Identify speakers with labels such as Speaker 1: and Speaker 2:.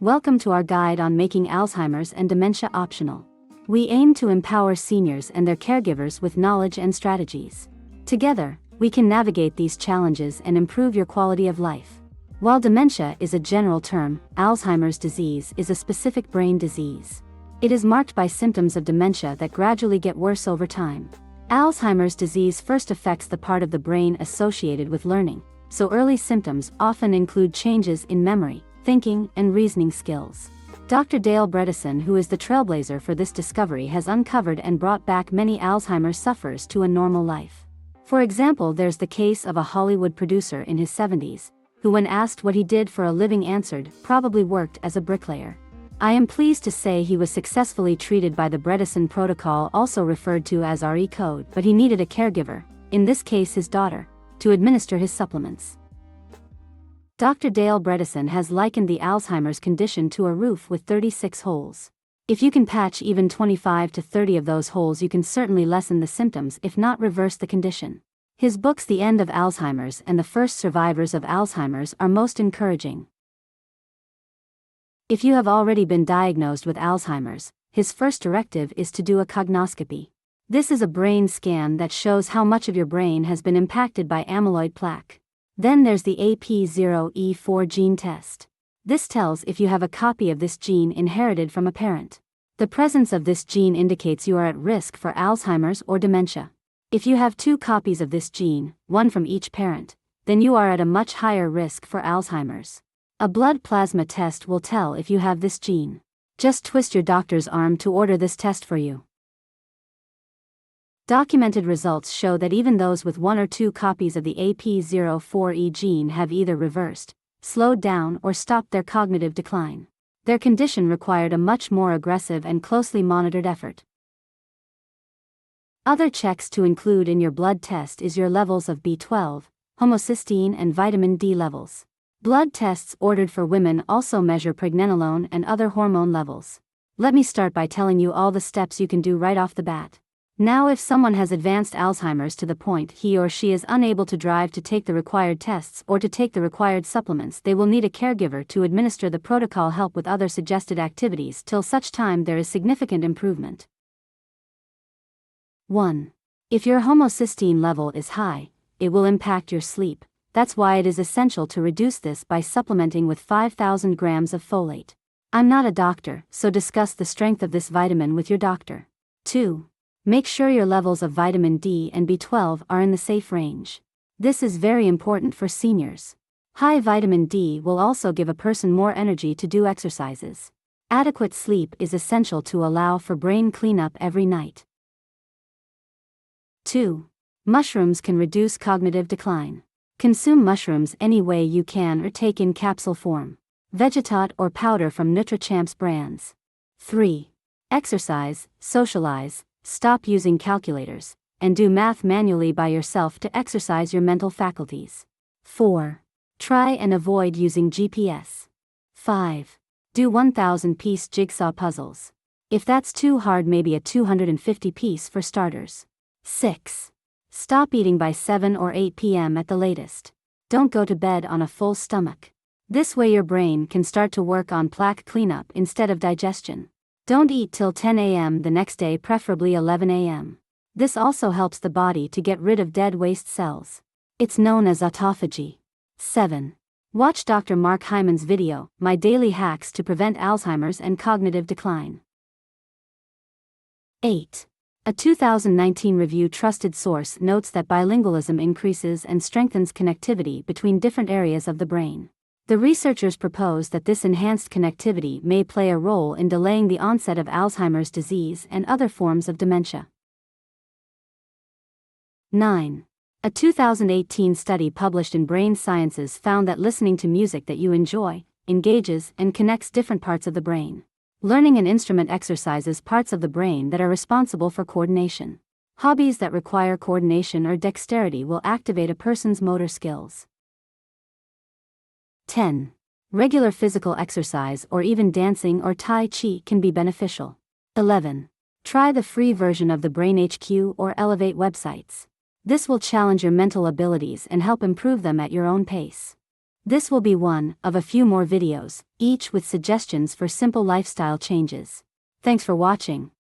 Speaker 1: Welcome to our guide on making Alzheimer's and dementia optional. We aim to empower seniors and their caregivers with knowledge and strategies. Together, we can navigate these challenges and improve your quality of life. While dementia is a general term, Alzheimer's disease is a specific brain disease. It is marked by symptoms of dementia that gradually get worse over time. Alzheimer's disease first affects the part of the brain associated with learning, so early symptoms often include changes in memory, thinking, and reasoning skills. Dr. Dale Bredesen, who is the trailblazer for this discovery, has uncovered and brought back many Alzheimer's sufferers to a normal life. For example, there's the case of a Hollywood producer in his 70s, who when asked what he did for a living answered, probably worked as a bricklayer. I am pleased to say he was successfully treated by the Bredesen protocol, also referred to as RE code, but he needed a caregiver, in this case his daughter, to administer his supplements. Dr. Dale Bredesen has likened the Alzheimer's condition to a roof with 36 holes. If you can patch even 25 to 30 of those holes, you can certainly lessen the symptoms, if not reverse the condition. His books The End of Alzheimer's and The First Survivors of Alzheimer's are most encouraging. If you have already been diagnosed with Alzheimer's, his first directive is to do a cognoscopy. This is a brain scan that shows how much of your brain has been impacted by amyloid plaque. Then there's the AP0E4 gene test. This tells if you have a copy of this gene inherited from a parent. The presence of this gene indicates you are at risk for Alzheimer's or dementia. If you have 2 copies of this gene, one from each parent, then you are at a much higher risk for Alzheimer's. A blood plasma test will tell if you have this gene. Just twist your doctor's arm to order this test for you. Documented results show that even those with 1 or 2 copies of the AP04E gene have either reversed, slowed down, or stopped their cognitive decline. Their condition required a much more aggressive and closely monitored effort. Other checks to include in your blood test is your levels of B12, homocysteine, and vitamin D levels. Blood tests ordered for women also measure pregnenolone and other hormone levels. Let me start by telling you all the steps you can do right off the bat. Now, if someone has advanced Alzheimer's to the point he or she is unable to drive to take the required tests or to take the required supplements, they will need a caregiver to administer the protocol, help with other suggested activities till such time there is significant improvement. 1. If your homocysteine level is high, it will impact your sleep. That's why it is essential to reduce this by supplementing with 5,000 grams of folate. I'm not a doctor, so discuss the strength of this vitamin with your doctor. 2. Make sure your levels of vitamin D and B12 are in the safe range. This is very important for seniors. High vitamin D will also give a person more energy to do exercises. Adequate sleep is essential to allow for brain cleanup every night. 2. Mushrooms can reduce cognitive decline. Consume mushrooms any way you can or take in capsule form, vegetate or powder from NutriChamp's brands. 3. Exercise, socialize, stop using calculators, and do math manually by yourself to exercise your mental faculties. 4. Try and avoid using GPS. 5. Do 1,000-piece jigsaw puzzles. If that's too hard, maybe a 250-piece for starters. 6. Stop eating by 7 or 8 p.m. at the latest. Don't go to bed on a full stomach. This way your brain can start to work on plaque cleanup instead of digestion. Don't eat till 10 a.m. the next day, preferably 11 a.m. This also helps the body to get rid of dead waste cells. It's known as autophagy. 7. Watch Dr. Mark Hyman's video, My Daily Hacks to Prevent Alzheimer's and Cognitive Decline. 8. A 2019 review trusted source notes that bilingualism increases and strengthens connectivity between different areas of the brain. The researchers propose that this enhanced connectivity may play a role in delaying the onset of Alzheimer's disease and other forms of dementia. 9. A 2018 study published in Brain Sciences found that listening to music that you enjoy engages and connects different parts of the brain. Learning an instrument exercises parts of the brain that are responsible for coordination. Hobbies that require coordination or dexterity will activate a person's motor skills. 10. Regular physical exercise or even dancing or Tai Chi can be beneficial. 11. Try the free version of the Brain HQ or Elevate websites. This will challenge your mental abilities and help improve them at your own pace. This will be one of a few more videos, each with suggestions for simple lifestyle changes. Thanks for watching.